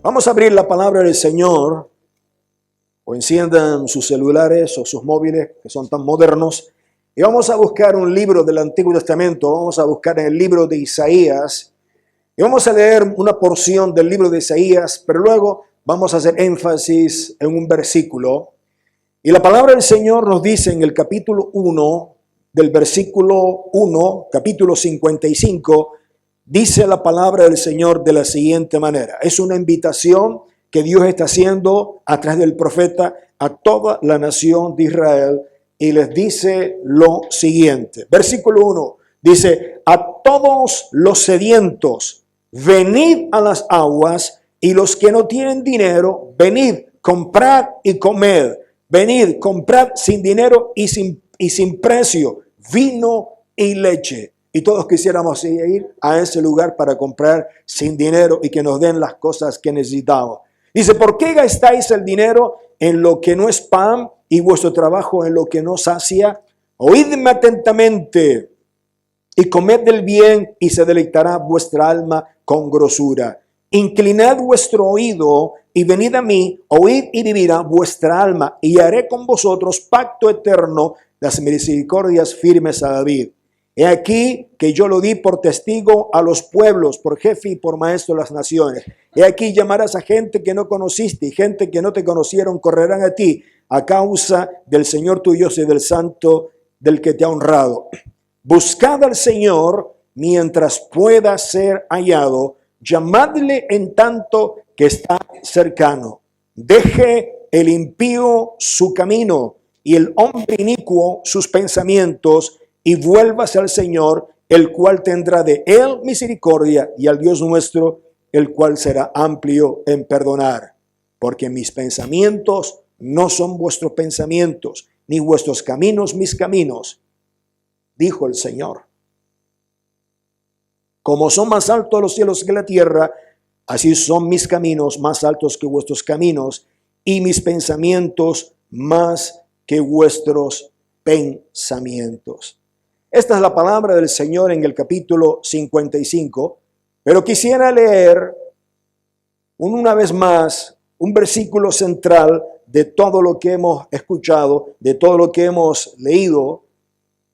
Vamos a abrir la palabra del Señor, o enciendan sus celulares o sus móviles que son tan modernos, y vamos a buscar un libro del Antiguo Testamento. Vamos a buscar en el libro de Isaías, y vamos a leer una porción del libro de Isaías, pero luego vamos a hacer énfasis en un versículo. Y la palabra del Señor nos dice en el capítulo 1, del versículo 1, capítulo 55, dice la palabra del Señor de la siguiente manera. Es una invitación que Dios está haciendo a través del profeta a toda la nación de Israel, y les dice lo siguiente. Versículo 1 dice: a todos los sedientos, venid a las aguas, y los que no tienen dinero, venid, comprad y comed. Venid, comprad sin dinero y sin precio, vino y leche. Y todos quisiéramos ir a ese lugar para comprar sin dinero y que nos den las cosas que necesitamos. Dice: ¿por qué gastáis el dinero en lo que no es pan y vuestro trabajo en lo que no sacia? Oídme atentamente y comed del bien, y se deleitará vuestra alma con grosura. Inclinad vuestro oído y venid a mí, oíd y vivirá vuestra alma, y haré con vosotros pacto eterno, las misericordias firmes a David. He aquí que yo lo di por testigo a los pueblos, por jefe y por maestro de las naciones. He aquí llamarás a gente que no conociste, y gente que no te conocieron correrán a ti, a causa del Señor tu Dios y del Santo del que te ha honrado. Buscad al Señor mientras pueda ser hallado, llamadle en tanto que está cercano. Deje el impío su camino y el hombre inicuo sus pensamientos, y vuélvase al Señor, el cual tendrá de él misericordia, y al Dios nuestro, el cual será amplio en perdonar. Porque mis pensamientos no son vuestros pensamientos, ni vuestros caminos mis caminos, dijo el Señor. Como son más altos los cielos que la tierra, así son mis caminos más altos que vuestros caminos, y mis pensamientos más que vuestros pensamientos. Esta es la palabra del Señor en el capítulo 55, pero quisiera leer una vez más un versículo central de todo lo que hemos escuchado, de todo lo que hemos leído,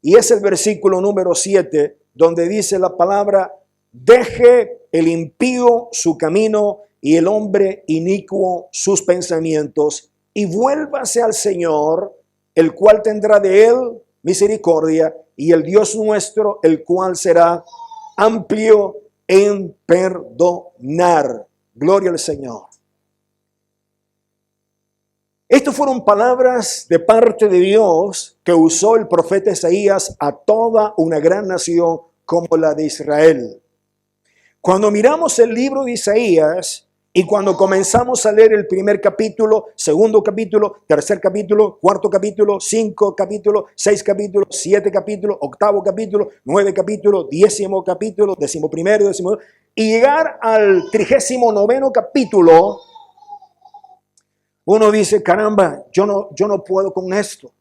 y es el versículo número 7, donde dice la palabra: deje el impío su camino y el hombre inicuo sus pensamientos, y vuélvase al Señor, el cual tendrá de él misericordia, y el Dios nuestro, el cual será amplio en perdonar. Gloria al Señor. Estas fueron palabras de parte de Dios que usó el profeta Isaías a toda una gran nación como la de Israel. Cuando miramos el libro de Isaías y cuando comenzamos a leer el primer capítulo, segundo capítulo, tercer capítulo, cuarto capítulo, 5 capítulos, 6 capítulos, 7 capítulos, octavo capítulo, 9 capítulos, 10º capítulo, 11º, 12º, y llegar al 39º capítulo, uno dice: caramba, yo no puedo con esto.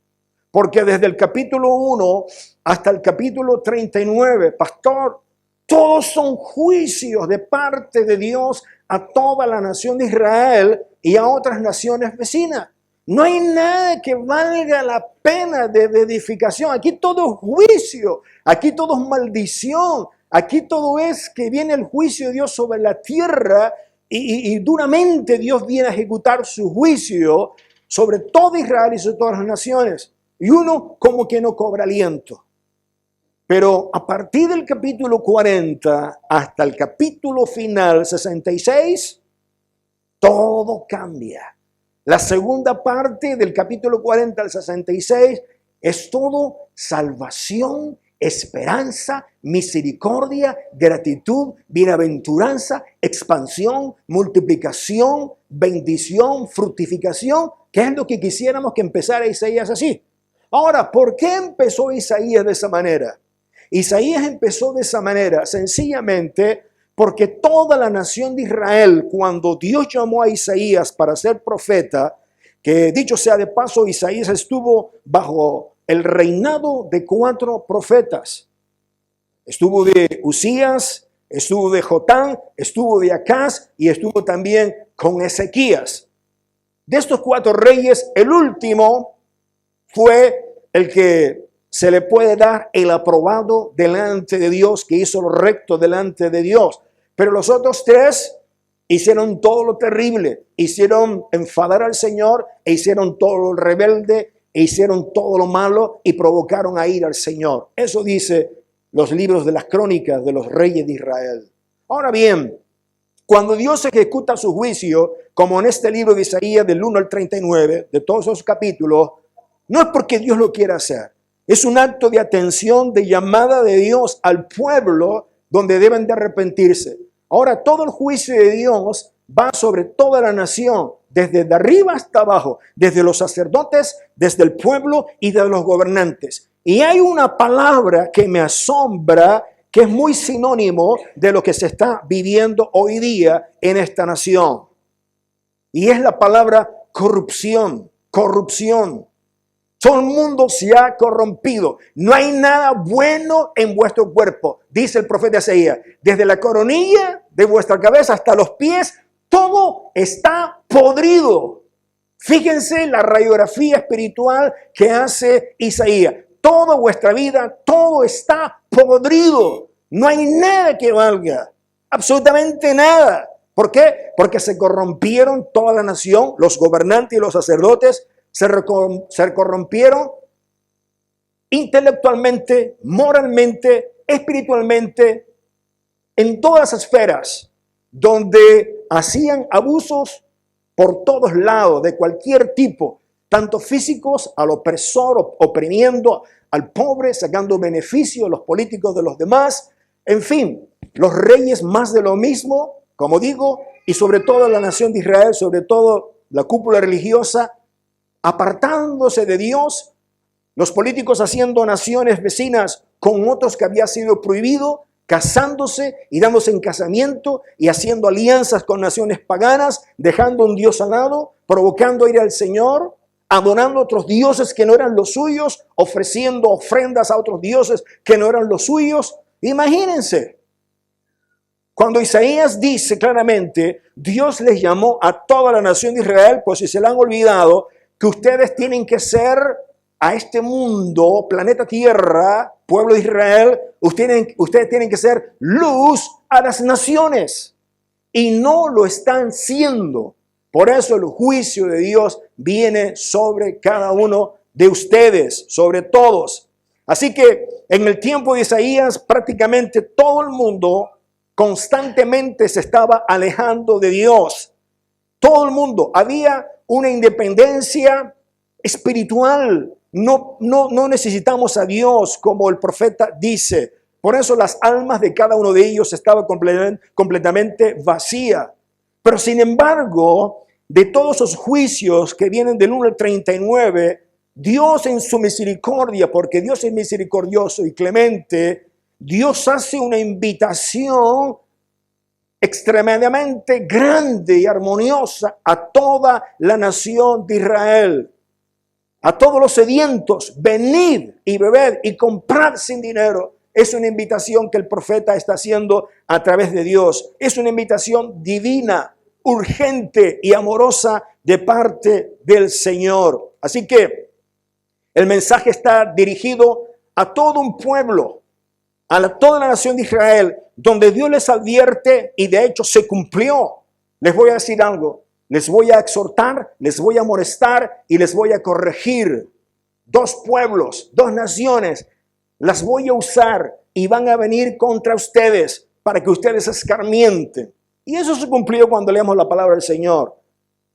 Porque desde el capítulo 1 hasta el capítulo 39, pastor, todos son juicios de parte de Dios a toda la nación de Israel y a otras naciones vecinas. No hay nada que valga la pena de edificación. Aquí todo es juicio, aquí todo es maldición, aquí todo es que viene el juicio de Dios sobre la tierra, y duramente Dios viene a ejecutar su juicio sobre todo Israel y sobre todas las naciones. Y uno como que no cobra aliento. Pero a partir del capítulo 40 hasta el capítulo final 66, todo cambia. La segunda parte del capítulo 40 al 66 es todo salvación, esperanza, misericordia, gratitud, bienaventuranza, expansión, multiplicación, bendición, fructificación, que es lo que quisiéramos que empezara Isaías así. Ahora, ¿por qué empezó Isaías de esa manera? Isaías empezó de esa manera sencillamente porque toda la nación de Israel, cuando Dios llamó a Isaías para ser profeta, que dicho sea de paso, Isaías estuvo bajo el reinado de 4 profetas. Estuvo de Usías, estuvo de Jotán, estuvo de Acaz y estuvo también con Ezequías. De estos 4 reyes, el último fue el que se le puede dar el aprobado delante de Dios, que hizo lo recto delante de Dios. Pero los otros 3 hicieron todo lo terrible, hicieron enfadar al Señor, e hicieron todo lo rebelde, e hicieron todo lo malo y provocaron a ir al Señor. Eso dice los libros de las crónicas de los reyes de Israel. Ahora bien, cuando Dios ejecuta su juicio, como en este libro de Isaías del 1 al 39, de todos esos capítulos, no es porque Dios lo quiera hacer. Es un acto de atención, de llamada de Dios al pueblo donde deben de arrepentirse. Ahora, todo el juicio de Dios va sobre toda la nación, desde de arriba hasta abajo, desde los sacerdotes, desde el pueblo y de los gobernantes. Y hay una palabra que me asombra, que es muy sinónimo de lo que se está viviendo hoy día en esta nación. Y es la palabra corrupción, corrupción. Todo el mundo se ha corrompido. No hay nada bueno en vuestro cuerpo, dice el profeta Isaías. Desde la coronilla de vuestra cabeza hasta los pies, todo está podrido. Fíjense la radiografía espiritual que hace Isaías. Toda vuestra vida, todo está podrido. No hay nada que valga. Absolutamente nada. ¿Por qué? Porque se corrompieron toda la nación, los gobernantes y los sacerdotes, se corrompieron intelectualmente, moralmente, espiritualmente, en todas las esferas, donde hacían abusos por todos lados, de cualquier tipo, tanto físicos, al opresor, oprimiendo al pobre, sacando beneficio a los políticos de los demás, en fin, los reyes más de lo mismo, como digo, y sobre todo la nación de Israel, sobre todo la cúpula religiosa, apartándose de Dios, los políticos haciendo naciones vecinas con otros que había sido prohibido, casándose y dándose en casamiento y haciendo alianzas con naciones paganas, dejando un Dios al lado, provocando ir al Señor, adorando a otros dioses que no eran los suyos, ofreciendo ofrendas a otros dioses que no eran los suyos. Imagínense, cuando Isaías dice claramente, Dios les llamó a toda la nación de Israel, pues si se la han olvidado, que ustedes tienen que ser a este mundo, planeta Tierra, pueblo de Israel, ustedes tienen que ser luz a las naciones. Y no lo están siendo. Por eso el juicio de Dios viene sobre cada uno de ustedes, sobre todos. Así que en el tiempo de Isaías prácticamente todo el mundo constantemente se estaba alejando de Dios. Todo el mundo. Había una independencia espiritual. No necesitamos a Dios, como el profeta dice. Por eso las almas de cada uno de ellos estaban completamente vacías. Pero sin embargo, de todos esos juicios que vienen del 1 al 39, Dios en su misericordia, porque Dios es misericordioso y clemente, Dios hace una invitación extremadamente grande y armoniosa a toda la nación de Israel. A todos los sedientos, venid y bebed y comprad sin dinero. Es una invitación que el profeta está haciendo a través de Dios. Es una invitación divina, urgente y amorosa de parte del Señor. Así que el mensaje está dirigido a todo un pueblo, a toda la nación de Israel, donde Dios les advierte y de hecho se cumplió. Les voy a decir algo, les voy a exhortar, les voy a amonestar y les voy a corregir. 2 pueblos, 2 naciones, las voy a usar y van a venir contra ustedes para que ustedes escarmienten. Y eso se cumplió cuando leemos la palabra del Señor.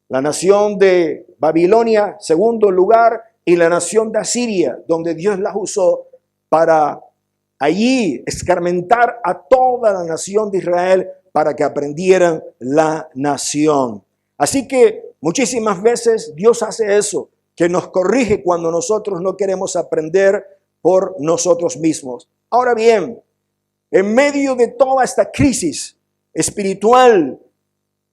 La nación de Babilonia, segundo lugar, y la nación de Asiria, donde Dios las usó para allí escarmentar a toda la nación de Israel para que aprendieran la nación. Así que muchísimas veces Dios hace eso, que nos corrige cuando nosotros no queremos aprender por nosotros mismos. Ahora bien, en medio de toda esta crisis espiritual,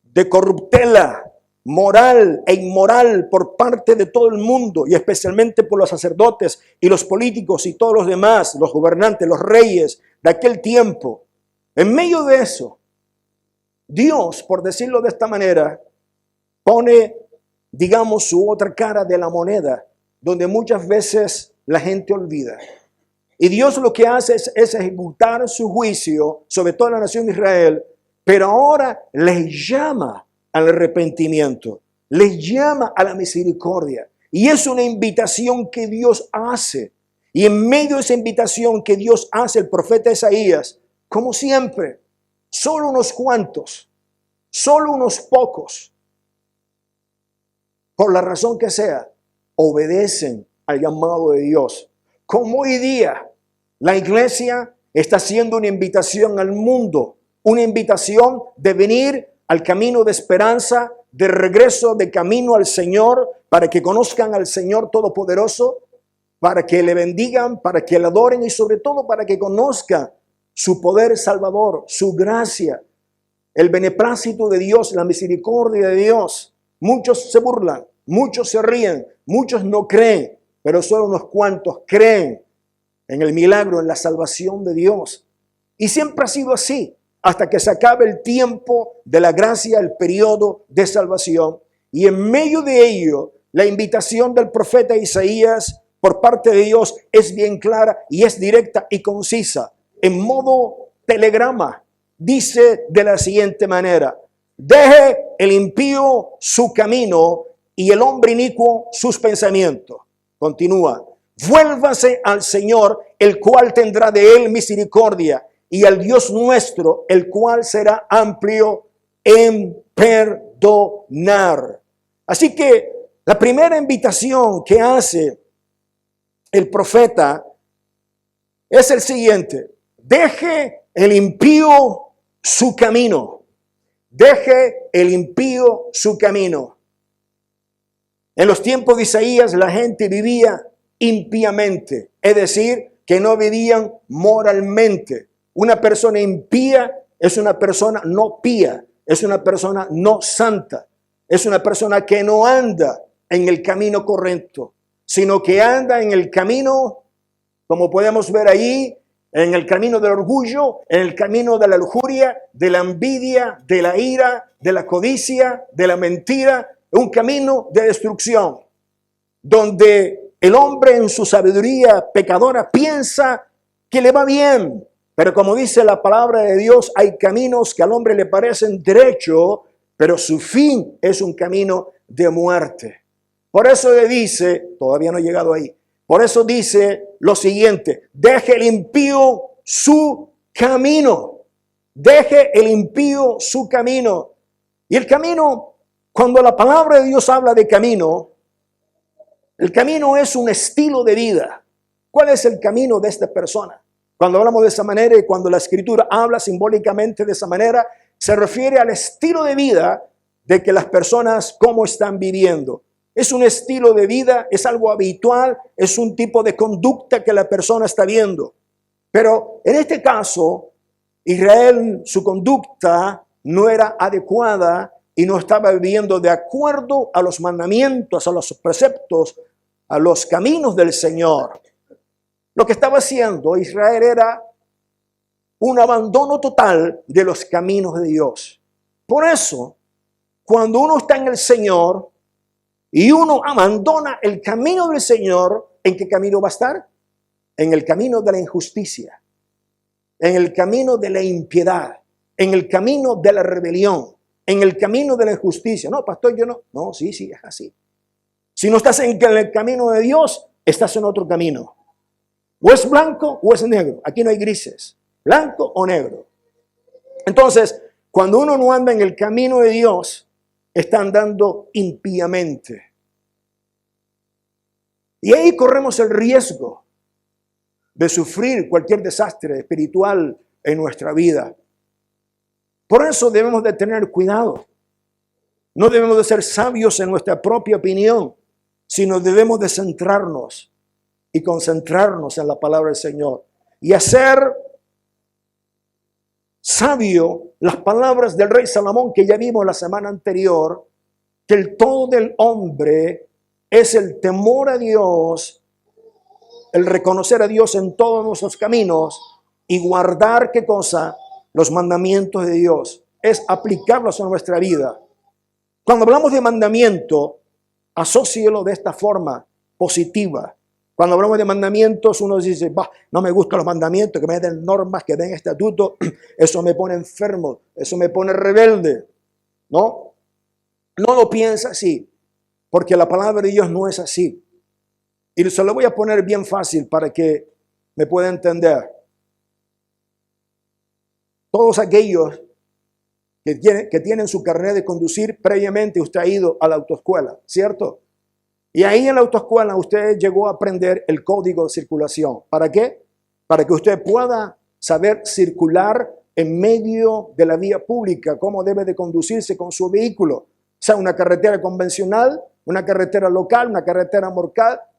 de corruptela, moral e inmoral por parte de todo el mundo y especialmente por los sacerdotes y los políticos y todos los demás, los gobernantes, los reyes de aquel tiempo, En medio de eso, Dios, por decirlo de esta manera, pone, digamos, su otra cara de la moneda, donde muchas veces la gente olvida. Y Dios lo que hace es ejecutar su juicio sobre toda la nación de Israel, pero ahora les llama al arrepentimiento, les llama a la misericordia. Y es una invitación que Dios hace. Y en medio de esa invitación que Dios hace, el profeta Isaías, como siempre, solo unos cuantos, solo unos pocos, por la razón que sea, obedecen al llamado de Dios. Como hoy día la iglesia está haciendo una invitación al mundo, una invitación de venir al camino de esperanza, de regreso, de camino al Señor, para que conozcan al Señor Todopoderoso, para que le bendigan, para que le adoren y sobre todo para que conozcan su poder salvador, su gracia, el beneplácito de Dios, la misericordia de Dios. Muchos se burlan, muchos se ríen, muchos no creen, pero solo unos cuantos creen en el milagro, en la salvación de Dios. Y siempre ha sido así, hasta que se acabe el tiempo de la gracia, el periodo de salvación. Y en medio de ello, la invitación del profeta Isaías por parte de Dios es bien clara y es directa y concisa. En modo telegrama, dice de la siguiente manera: deje el impío su camino y el hombre inicuo sus pensamientos. Continúa: vuélvase al Señor, el cual tendrá de él misericordia, y al Dios nuestro, el cual será amplio en perdonar. Así que la primera invitación que hace el profeta es el siguiente: deje el impío su camino. Deje el impío su camino. En los tiempos de Isaías la gente vivía impíamente, es decir, que no vivían moralmente. Una persona impía es una persona no pía, es una persona no santa, es una persona que no anda en el camino correcto, sino que anda en el camino, como podemos ver allí, en el camino del orgullo, en el camino de la lujuria, de la envidia, de la ira, de la codicia, de la mentira, un camino de destrucción, donde el hombre en su sabiduría pecadora piensa que le va bien, pero como dice la palabra de Dios, hay caminos que al hombre le parecen derechos, pero su fin es un camino de muerte. Por eso le dice, todavía no he llegado ahí, por eso dice lo siguiente: deje el impío su camino. Deje el impío su camino. Y el camino, cuando la palabra de Dios habla de camino, el camino es un estilo de vida. ¿Cuál es el camino de esta persona? Cuando hablamos de esa manera y cuando la Escritura habla simbólicamente de esa manera, se refiere al estilo de vida de que las personas cómo están viviendo. Es un estilo de vida, es algo habitual, es un tipo de conducta que la persona está viendo. Pero en este caso, Israel, su conducta no era adecuada y no estaba viviendo de acuerdo a los mandamientos, a los preceptos, a los caminos del Señor. Lo que estaba haciendo Israel era un abandono total de los caminos de Dios. Por eso, cuando uno está en el Señor y uno abandona el camino del Señor, ¿en qué camino va a estar? En el camino de la injusticia, en el camino de la impiedad, en el camino de la rebelión, en el camino de la injusticia. No, pastor, yo no. No, sí, es así. Si no estás en el camino de Dios, estás en otro camino. O es blanco o es negro. Aquí no hay grises. Blanco o negro. Entonces, cuando uno no anda en el camino de Dios, está andando impíamente. Y ahí corremos el riesgo de sufrir cualquier desastre espiritual en nuestra vida. Por eso debemos de tener cuidado. No debemos de ser sabios en nuestra propia opinión, sino debemos de centrarnos y concentrarnos en la palabra del Señor y hacer sabio las palabras del rey Salomón que ya vimos la semana anterior, que el todo del hombre es el temor a Dios, el reconocer a Dios en todos nuestros caminos y guardar, ¿qué cosa? los mandamientos de Dios, es aplicarlos a nuestra vida. Cuando hablamos de mandamiento, asócielo de esta forma positiva. Cuando hablamos de mandamientos, uno dice, bah, no me gustan los mandamientos, que me den normas, que den estatutos, eso me pone enfermo, eso me pone rebelde. No, no lo piensa así, porque la palabra de Dios no es así. Y se lo voy a poner bien fácil para que me pueda entender. Todos aquellos que tienen su carnet de conducir, previamente usted ha ido a la autoescuela, ¿cierto? Y ahí en la autoescuela usted llegó a aprender el código de circulación. ¿Para qué? Para que usted pueda saber circular en medio de la vía pública, cómo debe de conducirse con su vehículo. Sea una carretera convencional, una carretera local, una carretera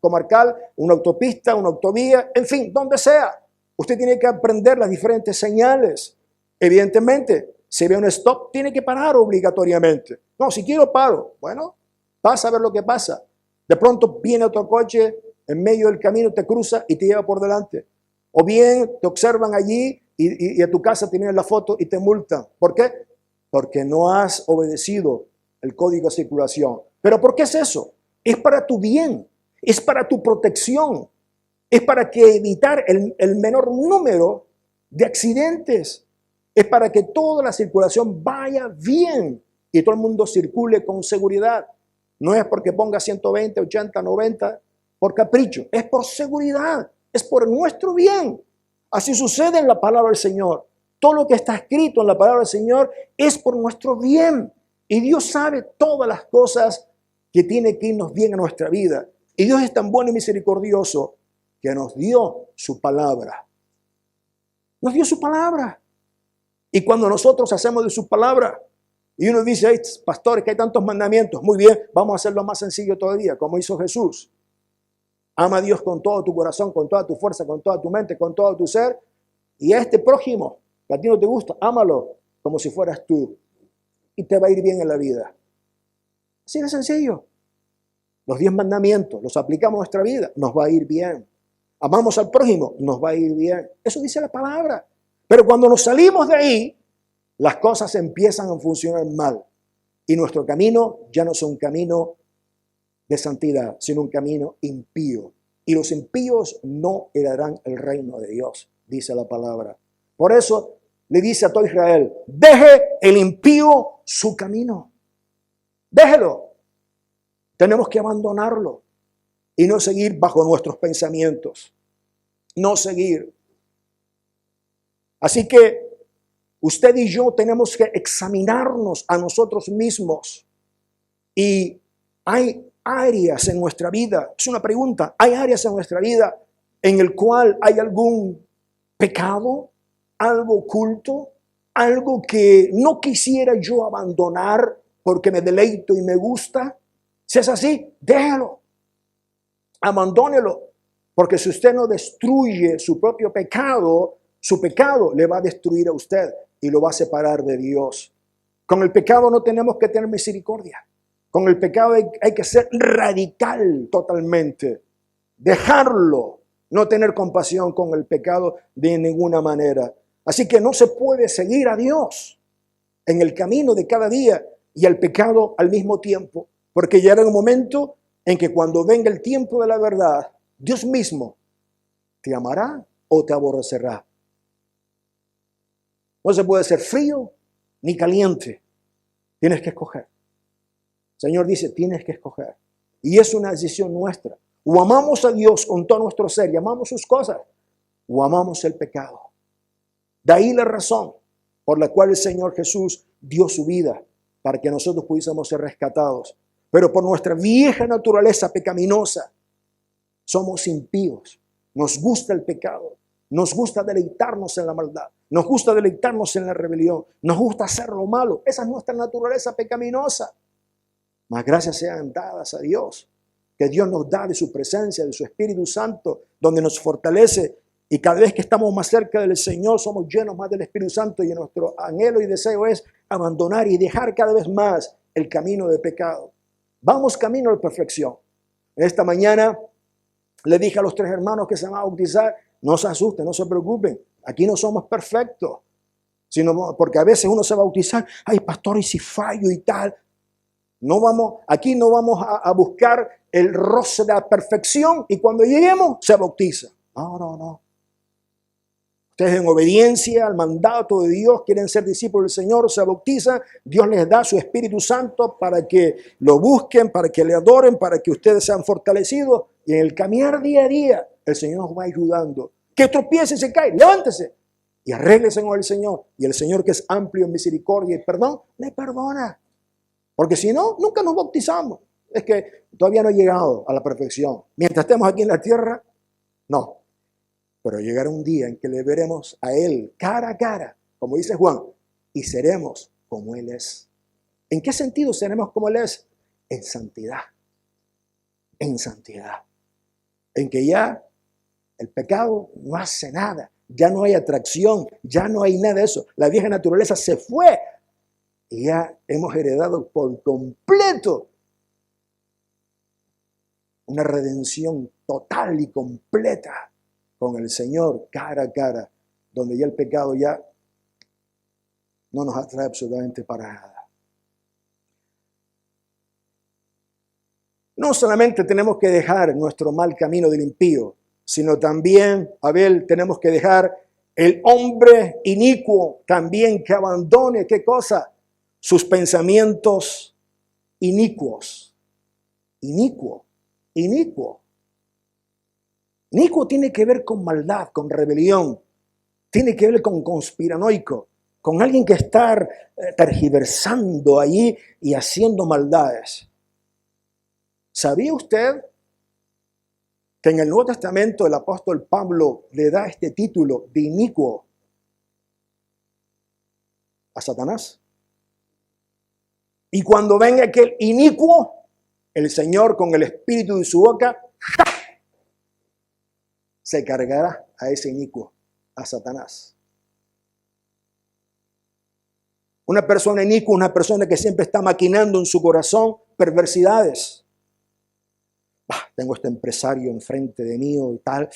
comarcal, una autopista, una autovía, en fin, donde sea. Usted tiene que aprender las diferentes señales. Evidentemente, si ve un stop, tiene que parar obligatoriamente. No, si quiero paro. Bueno, pasa a ver lo que pasa. De pronto viene otro coche en medio del camino, te cruza y te lleva por delante. O bien te observan allí y a tu casa te vienen la foto y te multan. ¿Por qué? Porque no has obedecido el código de circulación. ¿Pero por qué es eso? Es para tu bien, es para tu protección, es para que evitar el menor número de accidentes, es para que toda la circulación vaya bien y todo el mundo circule con seguridad. No es porque ponga 120, 80, 90 por capricho, es por seguridad, es por nuestro bien. Así sucede en la palabra del Señor. Todo lo que está escrito en la palabra del Señor es por nuestro bien. Y Dios sabe todas las cosas que tiene que irnos bien a nuestra vida. Y Dios es tan bueno y misericordioso que nos dio su palabra. Nos dio su palabra. Y cuando nosotros hacemos de su palabra, y uno dice, hey, pastores, que hay tantos mandamientos. Muy bien, vamos a hacerlo más sencillo todavía, como hizo Jesús. Ama a Dios con todo tu corazón, con toda tu fuerza, con toda tu mente, con todo tu ser. Y a este prójimo, que a ti no te gusta, ámalo como si fueras tú. Y te va a ir bien en la vida. Así de sencillo. Los 10 mandamientos los aplicamos a nuestra vida, nos va a ir bien. Amamos al prójimo, nos va a ir bien. Eso dice la palabra. Pero cuando nos salimos de ahí, las cosas empiezan a funcionar mal. Y nuestro camino ya no es un camino de santidad, sino un camino impío. Y los impíos no heredarán el reino de Dios, dice la palabra. Por eso le dice a todo Israel, deje el impío su camino. Déjelo. Tenemos que abandonarlo y no seguir bajo nuestros pensamientos. No seguir. Así que usted y yo tenemos que examinarnos a nosotros mismos. Y hay áreas en nuestra vida, es una pregunta, hay áreas en nuestra vida en el cual hay algún pecado, algo oculto, algo que no quisiera yo abandonar porque me deleito y me gusta. Si es así, déjalo, abandónelo, porque si usted no destruye su propio pecado, su pecado le va a destruir a usted y lo va a separar de Dios. Con el pecado no tenemos que tener misericordia. Con el pecado hay que ser radical totalmente. Dejarlo, no tener compasión con el pecado de ninguna manera. Así que no se puede seguir a Dios en el camino de cada día y el pecado al mismo tiempo. Porque llegará un momento en que cuando venga el tiempo de la verdad, Dios mismo te amará o te aborrecerá. No se puede ser frío ni caliente. Tienes que escoger. El Señor dice, tienes que escoger. Y es una decisión nuestra. O amamos a Dios con todo nuestro ser y amamos sus cosas, o amamos el pecado. De ahí la razón por la cual el Señor Jesús dio su vida, para que nosotros pudiésemos ser rescatados. Pero por nuestra vieja naturaleza pecaminosa, somos impíos. Nos gusta el pecado. Nos gusta deleitarnos en la maldad. Nos gusta deleitarnos en la rebelión. Nos gusta hacer lo malo. Esa es nuestra naturaleza pecaminosa. Mas gracias sean dadas a Dios, que Dios nos da de su presencia, de su Espíritu Santo, donde nos fortalece. Y cada vez que estamos más cerca del Señor, somos llenos más del Espíritu Santo. Y nuestro anhelo y deseo es abandonar y dejar cada vez más el camino de pecado. Vamos camino a la perfección. Esta mañana le dije a los 3 hermanos que se van a bautizar, no se asusten, no se preocupen. Aquí no somos perfectos. sino porque a veces uno se va a bautizar, ay pastor, y si fallo y tal. Aquí no vamos a buscar el roce de la perfección y cuando lleguemos se bautiza. No. Ustedes en obediencia al mandato de Dios quieren ser discípulos del Señor, se bautizan, Dios les da su Espíritu Santo para que lo busquen, para que le adoren, para que ustedes sean fortalecidos y en el caminar día a día el Señor nos va ayudando. Que tropiece y se cae, levántese y arréglese con el Señor. Y el Señor, que es amplio en misericordia y perdón, le perdona. Porque si no, nunca nos bautizamos. Es que todavía no he llegado a la perfección. Mientras estemos aquí en la tierra, no. Pero llegará un día en que le veremos a Él cara a cara, como dice Juan, y seremos como Él es. ¿En qué sentido seremos como Él es? En santidad. En santidad. En que ya el pecado no hace nada. Ya no hay atracción, ya no hay nada de eso. La vieja naturaleza se fue. Y ya hemos heredado por completo una redención total y completa con el Señor cara a cara, donde ya el pecado ya no nos atrae absolutamente para nada. No solamente tenemos que dejar nuestro mal camino del impío, sino también, Abel, tenemos que dejar el hombre inicuo también que abandone, ¿qué cosa? Sus pensamientos inicuos. Inicuo. Inicuo tiene que ver con maldad, con rebelión. Tiene que ver con conspiranoico, con alguien que está tergiversando allí y haciendo maldades. ¿Sabía usted que en el Nuevo Testamento el apóstol Pablo le da este título de inicuo a Satanás? Y cuando venga aquel inicuo, el Señor con el espíritu de su boca se cargará a ese inicuo, a Satanás. Una persona inicua, una persona que siempre está maquinando en su corazón perversidades. Tengo este empresario enfrente de mí y tal,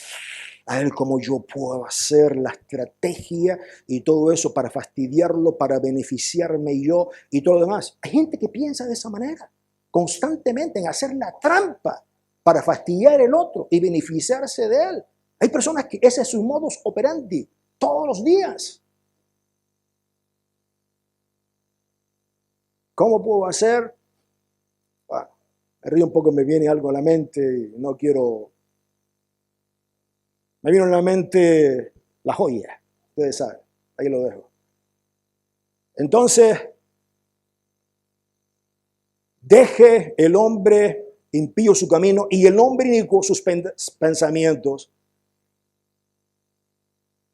a ver cómo yo puedo hacer la estrategia y todo eso para fastidiarlo, para beneficiarme yo y todo lo demás. Hay gente que piensa de esa manera, constantemente en hacer la trampa para fastidiar al otro y beneficiarse de él. Hay personas que ese es su modus operandi todos los días. ¿Cómo puedo hacer? Me río un poco, me viene algo a la mente y no quiero... Me vino a la mente la joya, ustedes saben, ahí lo dejo. Entonces, deje el hombre impío su camino y el hombre inicuo sus pensamientos.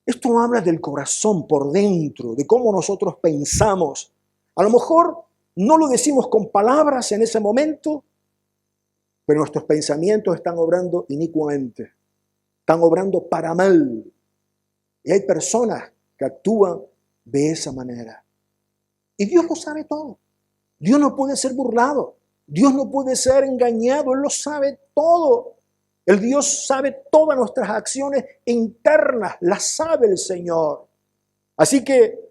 Esto habla del corazón por dentro, de cómo nosotros pensamos. A lo mejor no lo decimos con palabras en ese momento, pero nuestros pensamientos están obrando inicuamente, están obrando para mal. Y hay personas que actúan de esa manera. Y Dios lo sabe todo. Dios no puede ser burlado. Dios no puede ser engañado. Él lo sabe todo. El Dios sabe todas nuestras acciones internas. Las sabe el Señor. Así que,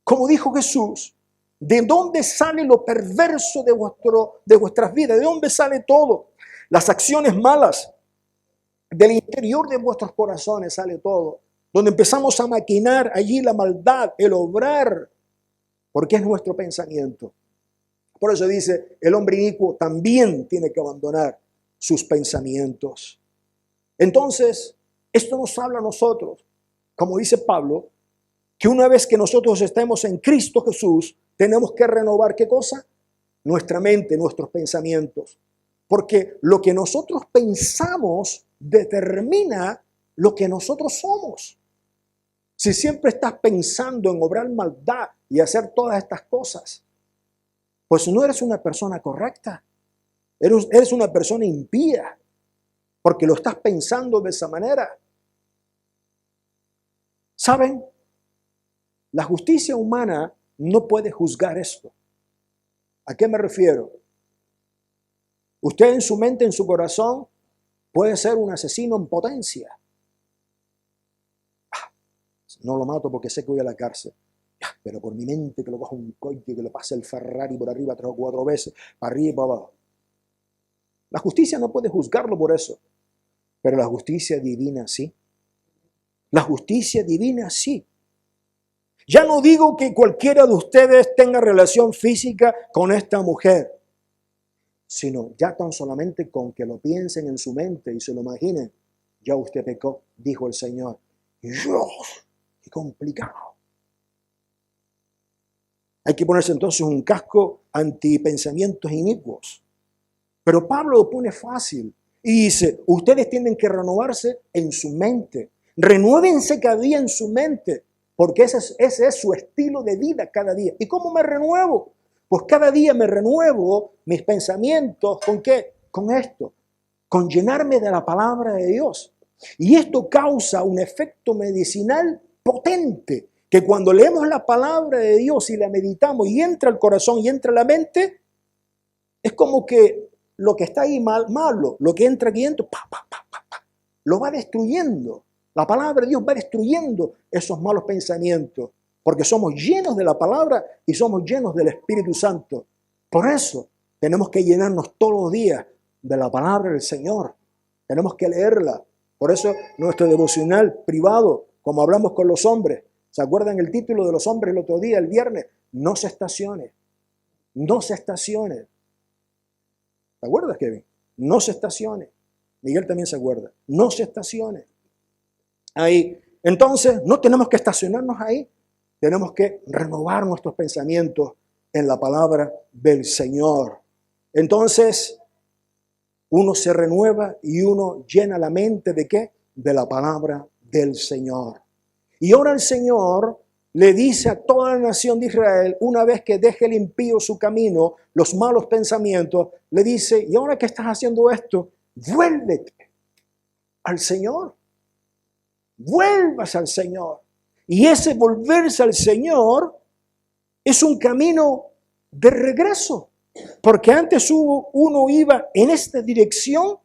como dijo Jesús, ¿de dónde sale lo perverso de vuestras vidas? ¿De dónde sale todo? Las acciones malas. Del interior de vuestros corazones sale todo. Donde empezamos a maquinar allí la maldad, el obrar, porque es nuestro pensamiento. Por eso dice, el hombre inicuo también tiene que abandonar sus pensamientos. Entonces, esto nos habla a nosotros, como dice Pablo, que una vez que nosotros estemos en Cristo Jesús, tenemos que renovar, ¿qué cosa? Nuestra mente, nuestros pensamientos. Porque lo que nosotros pensamos determina lo que nosotros somos. Si siempre estás pensando en obrar maldad y hacer todas estas cosas, pues no eres una persona correcta. Eres una persona impía, porque lo estás pensando de esa manera. ¿Saben? La justicia humana no puede juzgar esto. ¿A qué me refiero? Usted en su mente, en su corazón, puede ser un asesino en potencia. No lo mato porque sé que voy a la cárcel. Pero por mi mente que lo coja un coche, que lo pase el Ferrari por arriba 3 o 4 veces, para arriba y para abajo. La justicia no puede juzgarlo por eso, pero la justicia divina sí. La justicia divina sí. Ya no digo que cualquiera de ustedes tenga relación física con esta mujer, sino ya tan solamente con que lo piensen en su mente y se lo imaginen, ya usted pecó, dijo el Señor. Dios, qué complicado. Hay que ponerse entonces un casco antipensamientos inicuos. Pero Pablo lo pone fácil y dice, ustedes tienen que renovarse en su mente. Renuévense cada día en su mente, porque ese es su estilo de vida cada día. ¿Y cómo me renuevo? Pues cada día me renuevo mis pensamientos. ¿Con qué? Con esto, con llenarme de la palabra de Dios. Y esto causa un efecto medicinal potente, que cuando leemos la palabra de Dios y la meditamos y entra al corazón y entra a la mente, es como que lo que está ahí malo, lo que entra aquí dentro, lo va destruyendo. La palabra de Dios va destruyendo esos malos pensamientos, porque somos llenos de la palabra y somos llenos del Espíritu Santo. Por eso tenemos que llenarnos todos los días de la palabra del Señor. Tenemos que leerla. Por eso nuestro devocional privado, como hablamos con los hombres, ¿se acuerdan el título de los hombres el otro día, el viernes? No se estacione. No se estacione. ¿Te acuerdas, Kevin? No se estacione. Miguel también se acuerda. No se estacione. Ahí. Entonces, no tenemos que estacionarnos ahí. Tenemos que renovar nuestros pensamientos en la palabra del Señor. Entonces, uno se renueva y uno llena la mente ¿de qué? De la palabra del Señor. Y ahora el Señor le dice a toda la nación de Israel, una vez que deje el impío su camino, los malos pensamientos, le dice, y ahora que estás haciendo esto, vuélvete al Señor. Vuelvas al Señor. Y ese volverse al Señor es un camino de regreso. Porque antes uno iba en esta dirección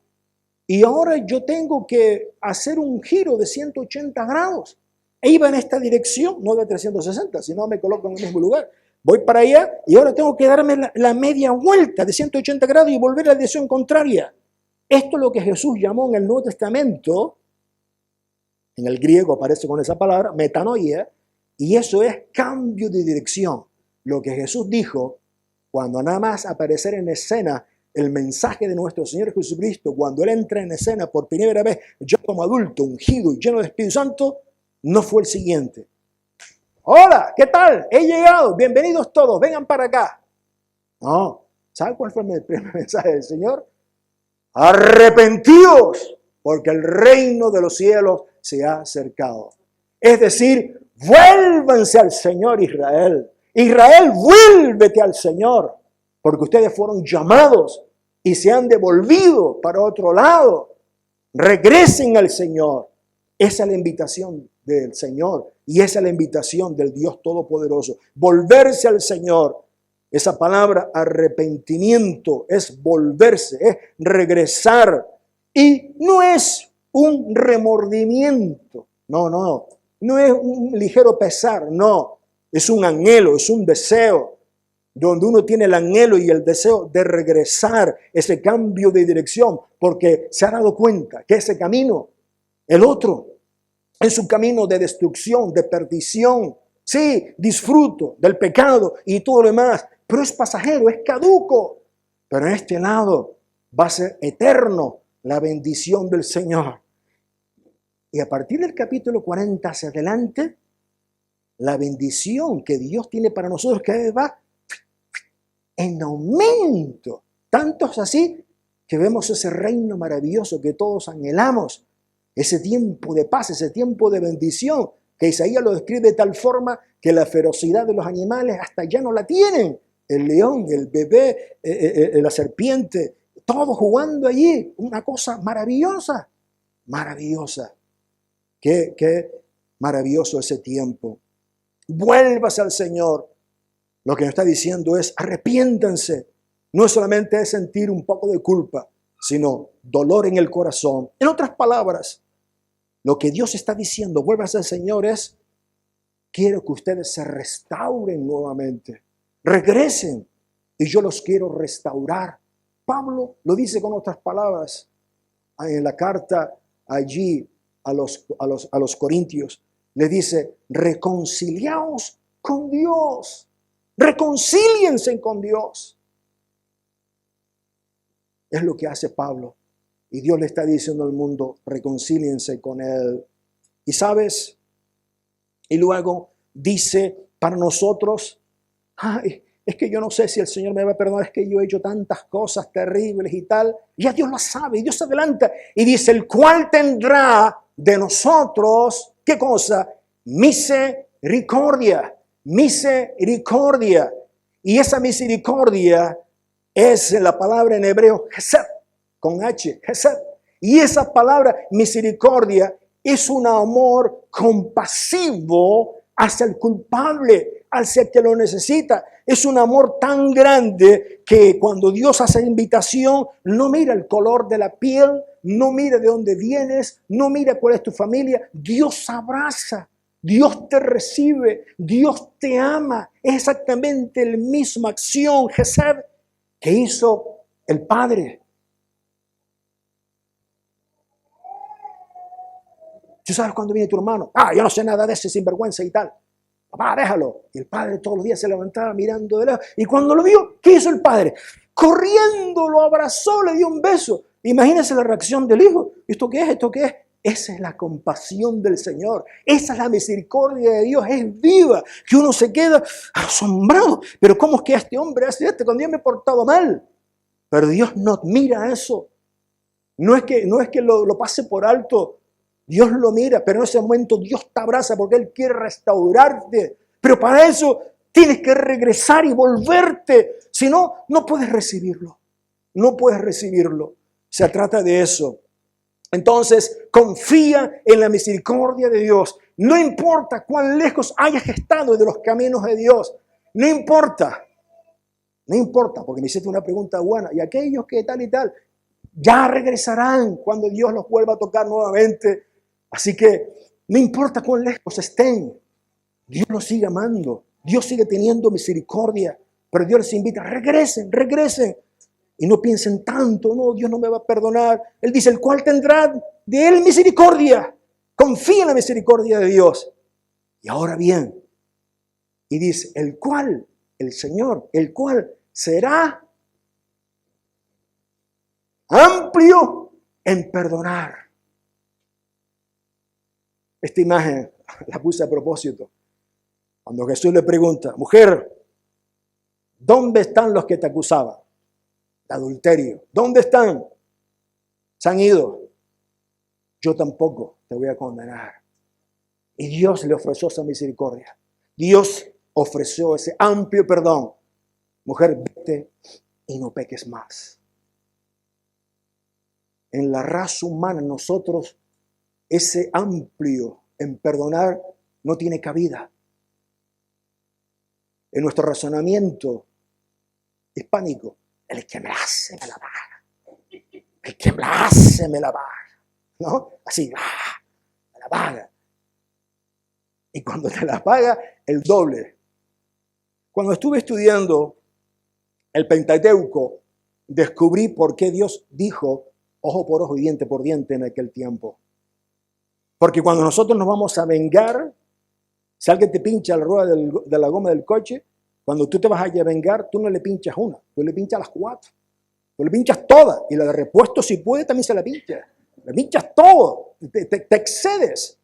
y ahora yo tengo que hacer un giro de 180 grados. E iba en esta dirección, no de 360, si no me coloco en el mismo lugar. Voy para allá y ahora tengo que darme la media vuelta de 180 grados y volver a la dirección contraria. Esto es lo que Jesús llamó en el Nuevo Testamento, en el griego aparece con esa palabra, metanoia, y eso es cambio de dirección. Lo que Jesús dijo cuando nada más aparecer en escena el mensaje de nuestro Señor Jesucristo, cuando Él entra en escena por primera vez, yo como adulto, ungido y lleno de Espíritu Santo, no fue el siguiente. Hola, ¿qué tal? He llegado, bienvenidos todos, vengan para acá. No, ¿sabe cuál fue el primer mensaje del Señor? Arrepentíos, porque el reino de los cielos se ha acercado. Es decir, vuélvanse al Señor Israel. Israel, vuélvete al Señor, porque ustedes fueron llamados y se han devolvido para otro lado. Regresen al Señor. Esa es la invitación del Señor y esa es la invitación del Dios Todopoderoso. Volverse al Señor. Esa palabra arrepentimiento es volverse, es regresar. Y no es un remordimiento. No es un ligero pesar, no. Es un anhelo, es un deseo, donde uno tiene el anhelo y el deseo de regresar, ese cambio de dirección, porque se ha dado cuenta que ese camino, el otro, es un camino de destrucción, de perdición. Sí, disfruto del pecado y todo lo demás, pero es pasajero, es caduco. Pero en este lado va a ser eterno la bendición del Señor. Y a partir del capítulo 40 hacia adelante, la bendición que Dios tiene para nosotros que va en aumento. Tanto es así que vemos ese reino maravilloso que todos anhelamos. Ese tiempo de paz, ese tiempo de bendición, que Isaías lo describe de tal forma que la ferocidad de los animales hasta ya no la tienen. El león, el bebé, la serpiente, todos jugando allí. Una cosa maravillosa, maravillosa. Qué maravilloso ese tiempo. Vuélvase al Señor. Lo que nos está diciendo es arrepiéntanse. No solamente es sentir un poco de culpa, sino dolor en el corazón. En otras palabras, lo que Dios está diciendo, vuélvase al Señor, es quiero que ustedes se restauren nuevamente. Regresen y yo los quiero restaurar. Pablo lo dice con otras palabras en la carta allí a los Corintios. Le dice, reconciliaos con Dios. Reconcíliense con Dios. Es lo que hace Pablo. Y Dios le está diciendo al mundo, reconcíliense con Él. Y sabes, y luego dice para nosotros, ay, es que yo no sé si el Señor me va a perdonar, es que yo he hecho tantas cosas terribles y tal. Ya Dios lo sabe, y Dios se adelanta y dice, el cual tendrá de nosotros, ¿qué cosa? Misericordia, misericordia. Y esa misericordia es la palabra en hebreo, Hesed, con H, Hesed. Y esa palabra misericordia es un amor compasivo hacia el culpable, hacia el que lo necesita. Es un amor tan grande que cuando Dios hace invitación, no mira el color de la piel, no mira de dónde vienes, no mira cuál es tu familia. Dios abraza, Dios te recibe, Dios te ama. Es exactamente la misma acción, Hesed, que hizo el Padre. ¿Tú sabes cuándo viene tu hermano? Yo no sé nada de ese sinvergüenza y tal. Papá, déjalo. Y el padre todos los días se levantaba mirando de lejos. Y cuando lo vio, ¿qué hizo el padre? Corriendo, lo abrazó, le dio un beso. Imagínense la reacción del hijo. ¿Esto qué es? ¿Esto qué es? Esa es la compasión del Señor. Esa es la misericordia de Dios. Es viva. Que uno se queda asombrado. Pero ¿cómo es que este hombre hace esto cuando yo me he portado mal? Pero Dios no mira eso. No es que lo pase por alto. Dios lo mira, pero en ese momento Dios te abraza porque Él quiere restaurarte. Pero para eso tienes que regresar y volverte. Si no, no puedes recibirlo. No puedes recibirlo. Se trata de eso. Entonces, confía en la misericordia de Dios. No importa cuán lejos hayas estado de los caminos de Dios. No importa. No importa, porque me hiciste una pregunta buena. Y aquellos que tal y tal, ya regresarán cuando Dios los vuelva a tocar nuevamente. Así que no importa cuán lejos estén, Dios los sigue amando, Dios sigue teniendo misericordia, pero Dios les invita, regresen, regresen. Y no piensen tanto, no, Dios no me va a perdonar. Él dice, el cual tendrá de Él misericordia. Confía en la misericordia de Dios. Y ahora bien, y dice, el cual, el Señor, el cual será amplio en perdonar. Esta imagen la puse a propósito. Cuando Jesús le pregunta, mujer, ¿dónde están los que te acusaban de adulterio? ¿Dónde están? Se han ido. Yo tampoco te voy a condenar. Y Dios le ofreció esa misericordia. Dios ofreció ese amplio perdón. Mujer, vete y no peques más. En la raza humana nosotros ese amplio en perdonar no tiene cabida. En nuestro razonamiento hispánico, el que me la hace me la paga. El que me la hace me la paga. ¿No? Así, me la paga. Y cuando te la paga, el doble. Cuando estuve estudiando el Pentateuco, descubrí por qué Dios dijo ojo por ojo y diente por diente en aquel tiempo. Porque cuando nosotros nos vamos a vengar, si alguien te pincha la rueda de la goma del coche, cuando tú te vas a vengar, tú no le pinchas una, tú le pinchas las 4. Tú le pinchas todas. Y la de repuesto, si puede, también se la pincha. Le pinchas todo. Te excedes.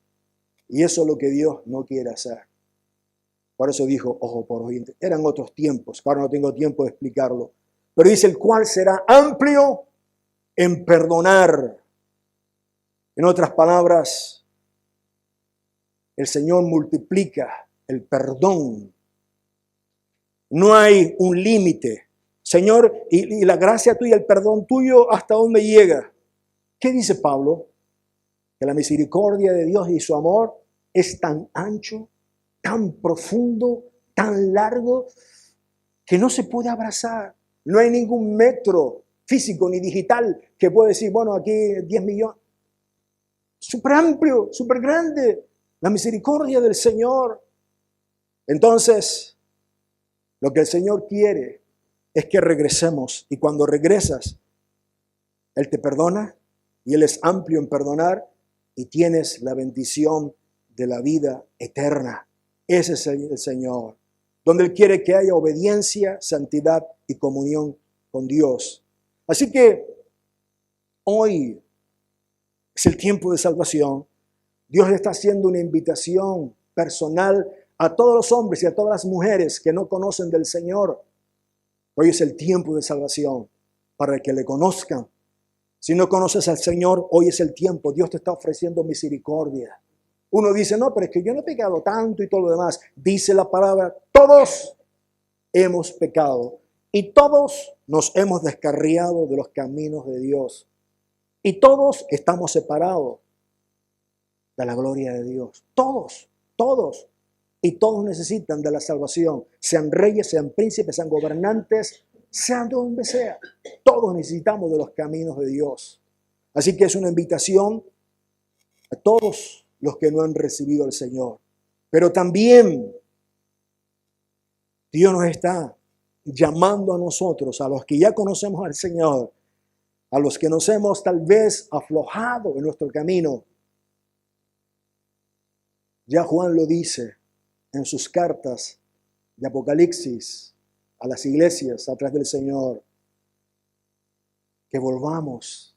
Y eso es lo que Dios no quiere hacer. Por eso dijo ojo por ojo. Eran otros tiempos. Ahora no tengo tiempo de explicarlo. Pero dice el cual será amplio en perdonar. En otras palabras, el Señor multiplica el perdón. No hay un límite. Señor, y la gracia tuya, el perdón tuyo, ¿hasta dónde llega? ¿Qué dice Pablo? Que la misericordia de Dios y su amor es tan ancho, tan profundo, tan largo, que no se puede abrazar. No hay ningún metro físico ni digital que pueda decir, bueno, aquí 10 millones. Súper amplio, súper grande. La misericordia del Señor. Entonces, lo que el Señor quiere es que regresemos. Y cuando regresas, Él te perdona y Él es amplio en perdonar y tienes la bendición de la vida eterna. Ese es el Señor, donde Él quiere que haya obediencia, santidad y comunión con Dios. Así que hoy es el tiempo de salvación. Dios está haciendo una invitación personal a todos los hombres y a todas las mujeres que no conocen del Señor. Hoy es el tiempo de salvación para que le conozcan. Si no conoces al Señor, hoy es el tiempo. Dios te está ofreciendo misericordia. Uno dice, no, pero es que yo no he pecado tanto y todo lo demás. Dice la palabra, todos hemos pecado y todos nos hemos descarriado de los caminos de Dios. Y todos estamos separados de la gloria de Dios. Todos. Y todos necesitan de la salvación. Sean reyes, sean príncipes, sean gobernantes, sean donde sea. Todos necesitamos de los caminos de Dios. Así que es una invitación a todos los que no han recibido al Señor. Pero también Dios nos está llamando a nosotros, a los que ya conocemos al Señor, a los que nos hemos tal vez aflojado en nuestro camino. Ya Juan lo dice en sus cartas de Apocalipsis a las iglesias atrás del Señor, que volvamos,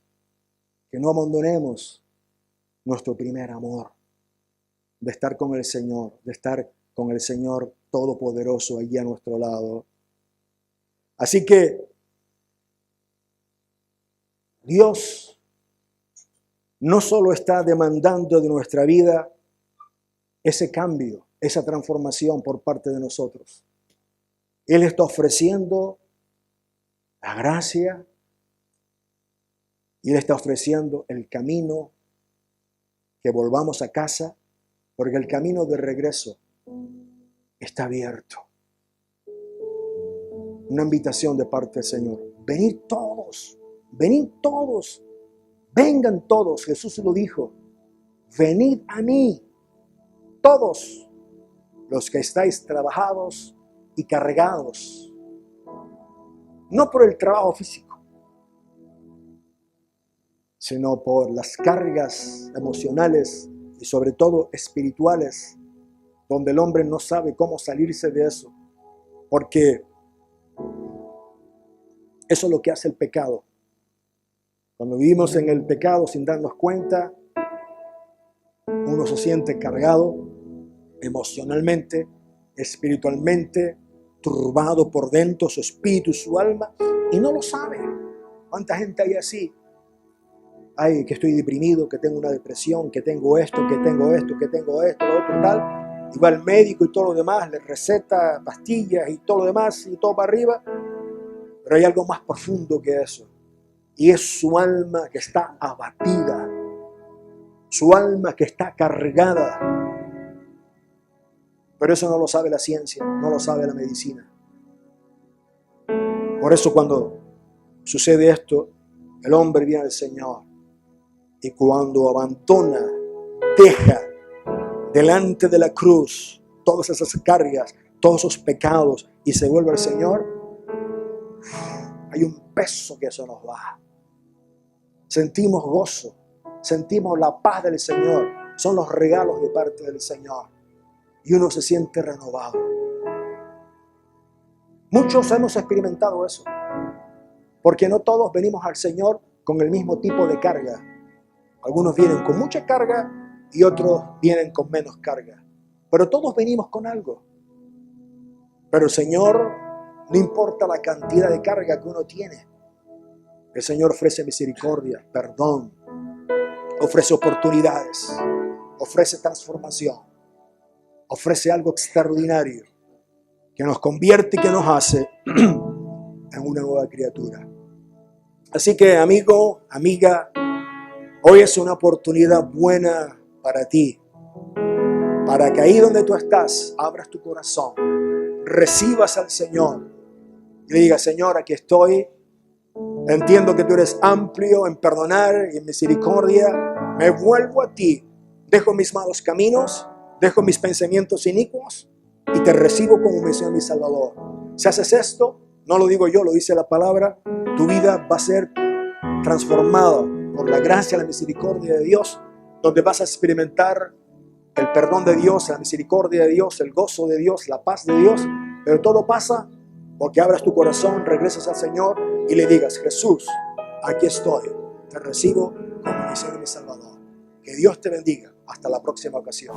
que no abandonemos nuestro primer amor, de estar con el Señor, de estar con el Señor Todopoderoso allí a nuestro lado. Así que Dios no solo está demandando de nuestra vida ese cambio, esa transformación por parte de nosotros. Él está ofreciendo la gracia y Él está ofreciendo el camino que volvamos a casa, porque el camino de regreso está abierto. Una invitación de parte del Señor. Venid todos, vengan todos. Jesús lo dijo. Venid a mí, todos los que estáis trabajados y cargados. No por el trabajo físico, sino por las cargas emocionales y sobre todo espirituales, donde el hombre no sabe cómo salirse de eso, porque eso es lo que hace el pecado. Cuando vivimos en el pecado sin darnos cuenta, uno se siente cargado emocionalmente, espiritualmente, turbado por dentro, su espíritu, su alma, y no lo sabe. ¿Cuánta gente hay así? Ay, que estoy deprimido, que tengo una depresión, que tengo esto, lo otro, tal. Y va al médico y todo lo demás, le receta pastillas y todo lo demás, y todo para arriba. Pero hay algo más profundo que eso. Y es su alma que está abatida. Su alma que está cargada. Pero eso no lo sabe la ciencia, no lo sabe la medicina. Por eso cuando sucede esto, el hombre viene al Señor. Y cuando abandona, deja delante de la cruz todas esas cargas, todos esos pecados y se vuelve al Señor, hay un peso que eso nos va. Sentimos gozo, sentimos la paz del Señor. Son los regalos de parte del Señor. Y uno se siente renovado. Muchos hemos experimentado eso. Porque no todos venimos al Señor con el mismo tipo de carga. Algunos vienen con mucha carga y otros vienen con menos carga. Pero todos venimos con algo. Pero el Señor, no importa la cantidad de carga que uno tiene, el Señor ofrece misericordia, perdón, ofrece oportunidades, ofrece transformación, ofrece algo extraordinario que nos convierte y que nos hace en una nueva criatura. Así que, amigo, amiga, hoy es una oportunidad buena para ti, para que ahí donde tú estás, abras tu corazón, recibas al Señor y le digas: Señor, aquí estoy, entiendo que tú eres amplio en perdonar y en misericordia, me vuelvo a ti, dejo mis malos caminos, dejo mis pensamientos inicuos y te recibo como mi Señor y mi Salvador. Si haces esto, no lo digo yo, lo dice la palabra, tu vida va a ser transformada por la gracia y la misericordia de Dios, donde vas a experimentar el perdón de Dios, la misericordia de Dios, el gozo de Dios, la paz de Dios. Pero todo pasa porque abras tu corazón, regresas al Señor y le digas: Jesús, aquí estoy, te recibo como mi Señor y mi Salvador. Que Dios te bendiga. Hasta la próxima ocasión.